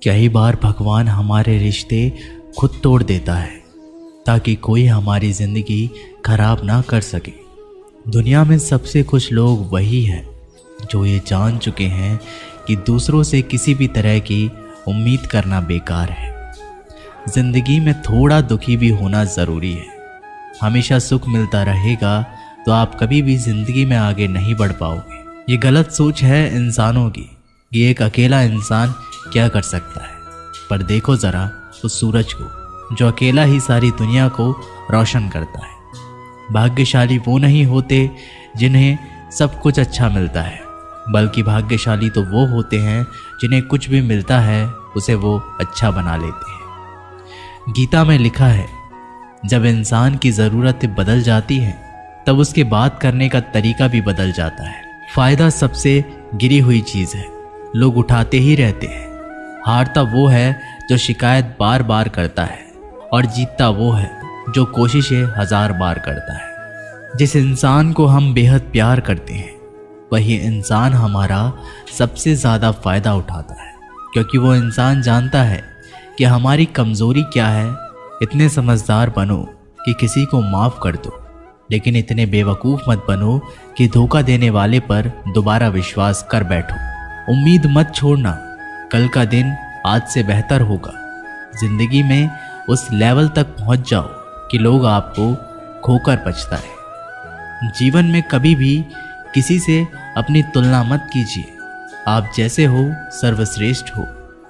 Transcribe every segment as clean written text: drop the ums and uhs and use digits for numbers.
कई बार भगवान हमारे रिश्ते खुद तोड़ देता है ताकि कोई हमारी ज़िंदगी खराब ना कर सके। दुनिया में सबसे खुश लोग वही हैं जो ये जान चुके हैं कि दूसरों से किसी भी तरह की उम्मीद करना बेकार है। ज़िंदगी में थोड़ा दुखी भी होना ज़रूरी है। हमेशा सुख मिलता रहेगा तो आप कभी भी ज़िंदगी में आगे नहीं बढ़ पाओगे। ये गलत सोच है इंसानों की कि एक अकेला इंसान क्या कर सकता है। पर देखो ज़रा उस सूरज को जो अकेला ही सारी दुनिया को रोशन करता है। भाग्यशाली वो नहीं होते जिन्हें सब कुछ अच्छा मिलता है, बल्कि भाग्यशाली तो वो होते हैं जिन्हें कुछ भी मिलता है उसे वो अच्छा बना लेते हैं। गीता में लिखा है, जब इंसान की ज़रूरतें बदल जाती हैं तब उसके बात करने का तरीका भी बदल जाता है। फ़ायदा सबसे गिरी हुई चीज़ है, लोग उठाते ही रहते हैं। हारता वो है जो शिकायत बार बार करता है और जीतता वो है जो कोशिशें 1000 बार करता है। जिस इंसान को हम बेहद प्यार करते हैं वही इंसान हमारा सबसे ज़्यादा फ़ायदा उठाता है, क्योंकि वो इंसान जानता है कि हमारी कमज़ोरी क्या है। इतने समझदार बनो कि किसी को माफ़ कर दो, लेकिन इतने बेवकूफ़ मत बनो कि धोखा देने वाले पर दोबारा विश्वास कर बैठो। उम्मीद मत छोड़ना, कल का दिन आज से बेहतर होगा। ज़िंदगी में उस लेवल तक पहुंच जाओ कि लोग आपको खोकर पछताए। जीवन में कभी भी किसी से अपनी तुलना मत कीजिए। आप जैसे हो सर्वश्रेष्ठ हो,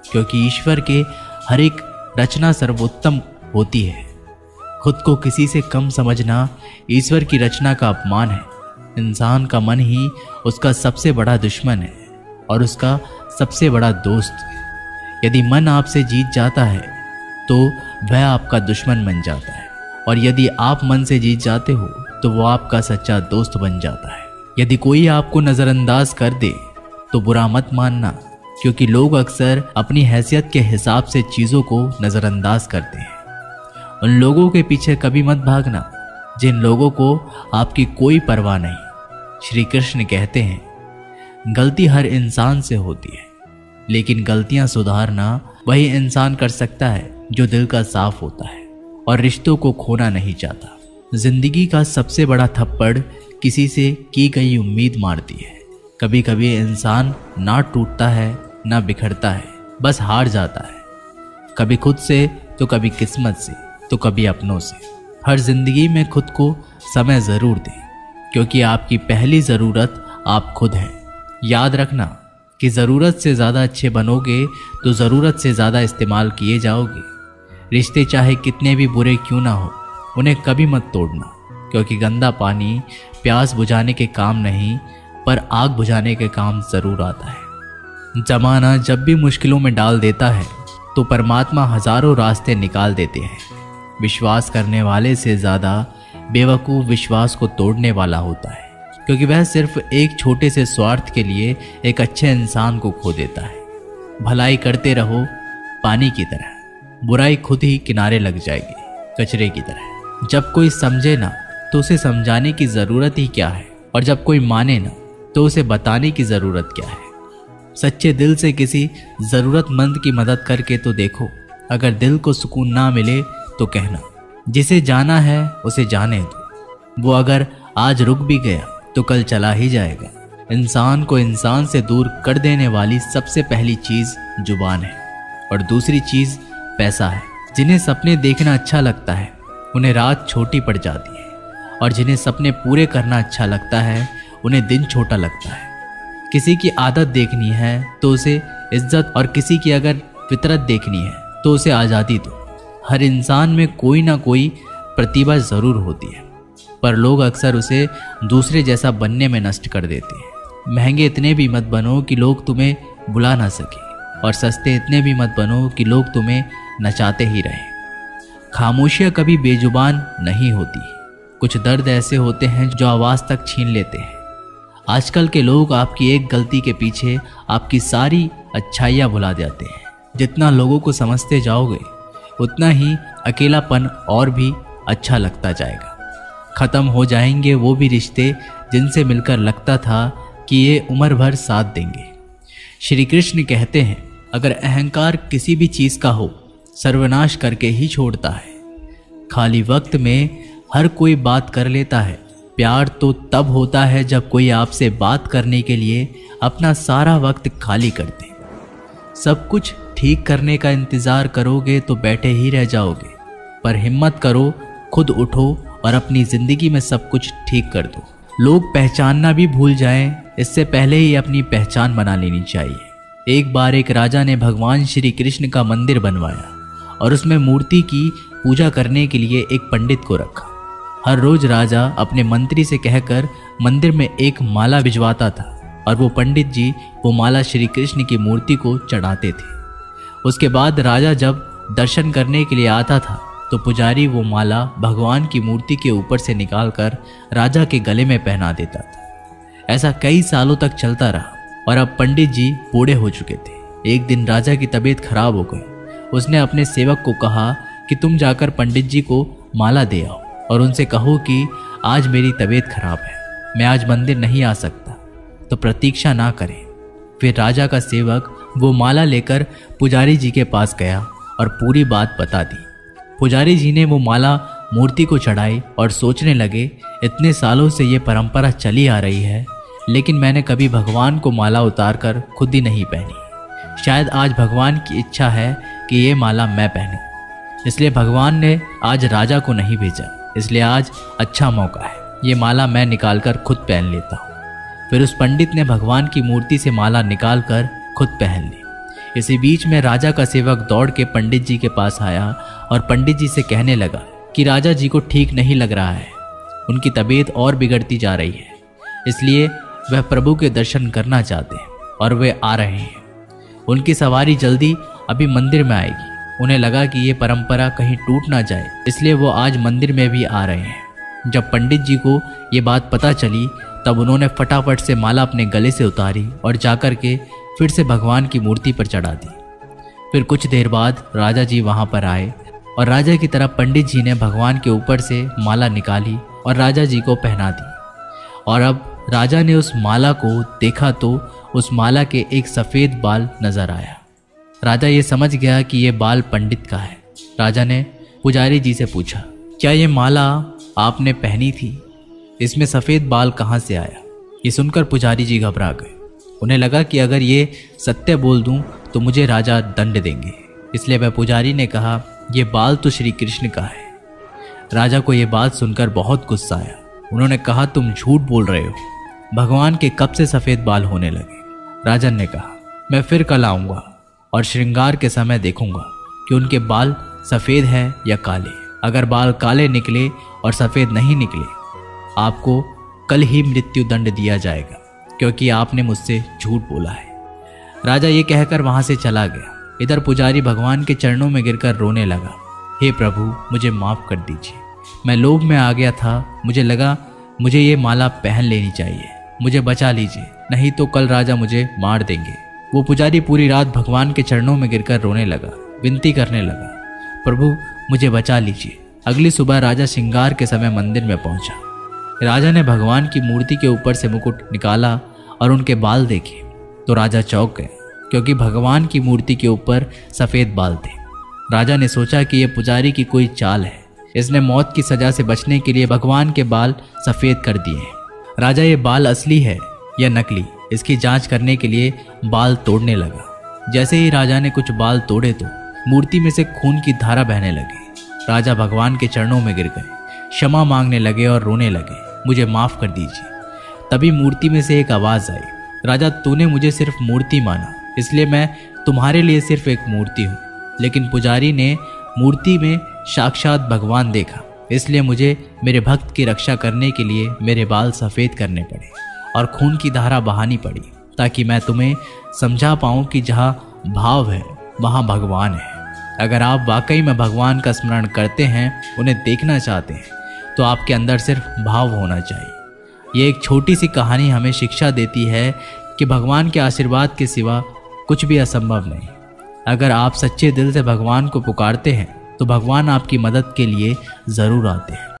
क्योंकि ईश्वर के हर एक रचना सर्वोत्तम होती है। खुद को किसी से कम समझना ईश्वर की रचना का अपमान है। इंसान का मन ही उसका सबसे बड़ा दुश्मन है और उसका सबसे बड़ा दोस्त। यदि मन आपसे जीत जाता है तो वह आपका दुश्मन बन जाता है, और यदि आप मन से जीत जाते हो तो वो आपका सच्चा दोस्त बन जाता है। यदि कोई आपको नज़रअंदाज कर दे तो बुरा मत मानना, क्योंकि लोग अक्सर अपनी हैसियत के हिसाब से चीज़ों को नज़रअंदाज करते हैं। उन लोगों के पीछे कभी मत भागना जिन लोगों को आपकी कोई परवाह नहीं। श्री कृष्ण कहते हैं, गलती हर इंसान से होती है, लेकिन गलतियां सुधारना वही इंसान कर सकता है जो दिल का साफ होता है और रिश्तों को खोना नहीं चाहता। जिंदगी का सबसे बड़ा थप्पड़ किसी से की गई उम्मीद मारती है। कभी कभी इंसान ना टूटता है ना बिखरता है, बस हार जाता है। कभी खुद से तो कभी किस्मत से तो कभी अपनों से। हर जिंदगी में खुद को समय ज़रूर दें, क्योंकि आपकी पहली ज़रूरत आप खुद हैं। याद रखना कि ज़रूरत से ज़्यादा अच्छे बनोगे तो ज़रूरत से ज़्यादा इस्तेमाल किए जाओगे। रिश्ते चाहे कितने भी बुरे क्यों ना हो, उन्हें कभी मत तोड़ना, क्योंकि गंदा पानी प्यास बुझाने के काम नहीं पर आग बुझाने के काम ज़रूर आता है। ज़माना जब भी मुश्किलों में डाल देता है तो परमात्मा हज़ारों रास्ते निकाल देते हैं। विश्वास करने वाले से ज़्यादा बेवकूफ़ विश्वास को तोड़ने वाला होता है, क्योंकि वह सिर्फ एक छोटे से स्वार्थ के लिए एक अच्छे इंसान को खो देता है। भलाई करते रहो पानी की तरह, बुराई खुद ही किनारे लग जाएगी कचरे की तरह। जब कोई समझे ना तो उसे समझाने की ज़रूरत ही क्या है, और जब कोई माने ना तो उसे बताने की ज़रूरत क्या है। सच्चे दिल से किसी ज़रूरतमंद की मदद करके तो देखो। अगर दिल को सुकून ना मिले तो कहना, जिसे जाना है उसे जाने दो। वो अगर आज रुक भी गया तो कल चला ही जाएगा। इंसान को इंसान से दूर कर देने वाली सबसे पहली चीज़ जुबान है, और दूसरी चीज़ पैसा है। जिन्हें सपने देखना अच्छा लगता है उन्हें रात छोटी पड़ जाती है, और जिन्हें सपने पूरे करना अच्छा लगता है उन्हें दिन छोटा लगता है। किसी की आदत देखनी है तो उसे इज्जत, और किसी की अगर फितरत देखनी है तो उसे आज़ादी दो। हर इंसान में कोई ना कोई प्रतिभा ज़रूर होती है, पर लोग अक्सर उसे दूसरे जैसा बनने में नष्ट कर देते हैं। महंगे इतने भी मत बनो कि लोग तुम्हें बुला ना सके, और सस्ते इतने भी मत बनो कि लोग तुम्हें नचाते ही रहें। खामोशियाँ कभी बेजुबान नहीं होती। कुछ दर्द ऐसे होते हैं जो आवाज़ तक छीन लेते हैं। आजकल के लोग आपकी एक गलती के पीछे आपकी सारी अच्छाइयाँ भुला जाते हैं। जितना लोगों को समझते जाओगे उतना ही अकेलापन और भी अच्छा लगता जाएगा। ख़त्म हो जाएंगे वो भी रिश्ते जिनसे मिलकर लगता था कि ये उम्र भर साथ देंगे। श्री कृष्ण कहते हैं, अगर अहंकार किसी भी चीज का हो, सर्वनाश करके ही छोड़ता है। खाली वक्त में हर कोई बात कर लेता है। प्यार तो तब होता है जब कोई आपसे बात करने के लिए अपना सारा वक्त खाली कर दे। सब कुछ ठीक करने का इंतजार करोगे तो बैठे ही रह जाओगे, पर हिम्मत करो, खुद उठो और अपनी जिंदगी में सब कुछ ठीक कर दो। लोग पहचानना भी भूल जाएं, इससे पहले ही अपनी पहचान बना लेनी चाहिए। एक बार एक राजा ने भगवान श्री कृष्ण का मंदिर बनवाया और उसमें मूर्ति की पूजा करने के लिए एक पंडित को रखा। हर रोज राजा अपने मंत्री से कहकर मंदिर में एक माला भिजवाता था और वो पंडित जी वो माला श्री कृष्ण की मूर्ति को चढ़ाते थे। उसके बाद राजा जब दर्शन करने के लिए आता था तो पुजारी वो माला भगवान की मूर्ति के ऊपर से निकालकर राजा के गले में पहना देता था। ऐसा कई सालों तक चलता रहा और अब पंडित जी बूढ़े हो चुके थे। एक दिन राजा की तबीयत खराब हो गई। उसने अपने सेवक को कहा कि तुम जाकर पंडित जी को माला दे आओ और उनसे कहो कि आज मेरी तबीयत खराब है, मैं आज मंदिर नहीं आ सकता, तो प्रतीक्षा ना करें। फिर राजा का सेवक वो माला लेकर पुजारी जी के पास गया और पूरी बात बता दी। पुजारी जी ने वो माला मूर्ति को चढ़ाई और सोचने लगे, इतने सालों से ये परंपरा चली आ रही है, लेकिन मैंने कभी भगवान को माला उतारकर खुद ही नहीं पहनी। शायद आज भगवान की इच्छा है कि ये माला मैं पहनूं, इसलिए भगवान ने आज राजा को नहीं भेजा, इसलिए आज अच्छा मौका है, ये माला मैं निकालकर खुद पहन लेता हूँ। फिर उस पंडित ने भगवान की मूर्ति से माला निकालकर खुद पहन ली। इसी बीच में राजा का सेवक दौड़ के पंडित जी के पास आया और पंडित जी से कहने लगा कि राजा जी को ठीक नहीं लग रहा है, उनकी तबीयत और बिगड़ती जा रही है, इसलिए वह प्रभु के दर्शन करना चाहते हैं और वे आ रहे हैं। उनकी सवारी जल्दी अभी मंदिर में आएगी। उन्हें लगा कि ये परंपरा कहीं टूट ना जाए, इसलिए वो आज मंदिर में भी आ रहे हैं। जब पंडित जी को ये बात पता चली तब उन्होंने फटाफट से माला अपने गले से उतारी और जाकर के फिर से भगवान की मूर्ति पर चढ़ा दी। फिर कुछ देर बाद राजा जी वहां पर आए और राजा की तरफ पंडित जी ने भगवान के ऊपर से माला निकाली और राजा जी को पहना दी। और अब राजा ने उस माला को देखा तो उस माला के एक सफ़ेद बाल नजर आया। राजा ये समझ गया कि ये बाल पंडित का है। राजा ने पुजारी जी से पूछा, क्या ये माला आपने पहनी थी? इसमें सफ़ेद बाल कहाँ से आया? ये सुनकर पुजारी जी घबरा गए। उन्हें लगा कि अगर ये सत्य बोल दूं तो मुझे राजा दंड देंगे, इसलिए वह पुजारी ने कहा, ये बाल तो श्री कृष्ण का है। राजा को ये बात सुनकर बहुत गुस्सा आया। उन्होंने कहा, तुम झूठ बोल रहे हो, भगवान के कब से सफ़ेद बाल होने लगे? राजन ने कहा, मैं फिर कल आऊँगा और श्रृंगार के समय देखूंगा कि उनके बाल सफ़ेद है या काले। अगर बाल काले निकले और सफ़ेद नहीं निकले, आपको कल ही मृत्यु दंड दिया जाएगा, क्योंकि आपने मुझसे झूठ बोला है। राजा ये कहकर वहां से चला गया। इधर पुजारी भगवान के चरणों में गिरकर रोने लगा, हे प्रभु, मुझे माफ़ कर दीजिए, मैं लोभ में आ गया था, मुझे लगा मुझे ये माला पहन लेनी चाहिए, मुझे बचा लीजिए, नहीं तो कल राजा मुझे मार देंगे। वो पुजारी पूरी रात भगवान के चरणों में गिरकर रोने लगा, विनती करने लगा, प्रभु मुझे बचा लीजिए। अगली सुबह राजा श्रृंगार के समय मंदिर में पहुंचा। राजा ने भगवान की मूर्ति के ऊपर से मुकुट निकाला और उनके बाल देखे तो राजा चौंक गए, क्योंकि भगवान की मूर्ति के ऊपर सफ़ेद बाल थे। राजा ने सोचा कि यह पुजारी की कोई चाल है, इसने मौत की सजा से बचने के लिए भगवान के बाल सफ़ेद कर दिए हैं। राजा ये बाल असली है या नकली, इसकी जांच करने के लिए बाल तोड़ने लगा। जैसे ही राजा ने कुछ बाल तोड़े तो मूर्ति में से खून की धारा बहने लगी। राजा भगवान के चरणों में गिर गए, क्षमा मांगने लगे और रोने लगे, मुझे माफ़ कर दीजिए। तभी मूर्ति में से एक आवाज़ आई, राजा तूने मुझे सिर्फ मूर्ति माना, इसलिए मैं तुम्हारे लिए सिर्फ एक मूर्ति हूँ। लेकिन पुजारी ने मूर्ति में साक्षात भगवान देखा, इसलिए मुझे मेरे भक्त की रक्षा करने के लिए मेरे बाल सफ़ेद करने पड़े और खून की धारा बहानी पड़ी, ताकि मैं तुम्हें समझा पाऊँ कि जहाँ भाव है वहाँ भगवान है। अगर आप वाकई में भगवान का स्मरण करते हैं, उन्हें देखना चाहते हैं, तो आपके अंदर सिर्फ भाव होना चाहिए। ये एक छोटी सी कहानी हमें शिक्षा देती है कि भगवान के आशीर्वाद के सिवा कुछ भी असंभव नहीं। अगर आप सच्चे दिल से भगवान को पुकारते हैं तो भगवान आपकी मदद के लिए ज़रूर आते हैं।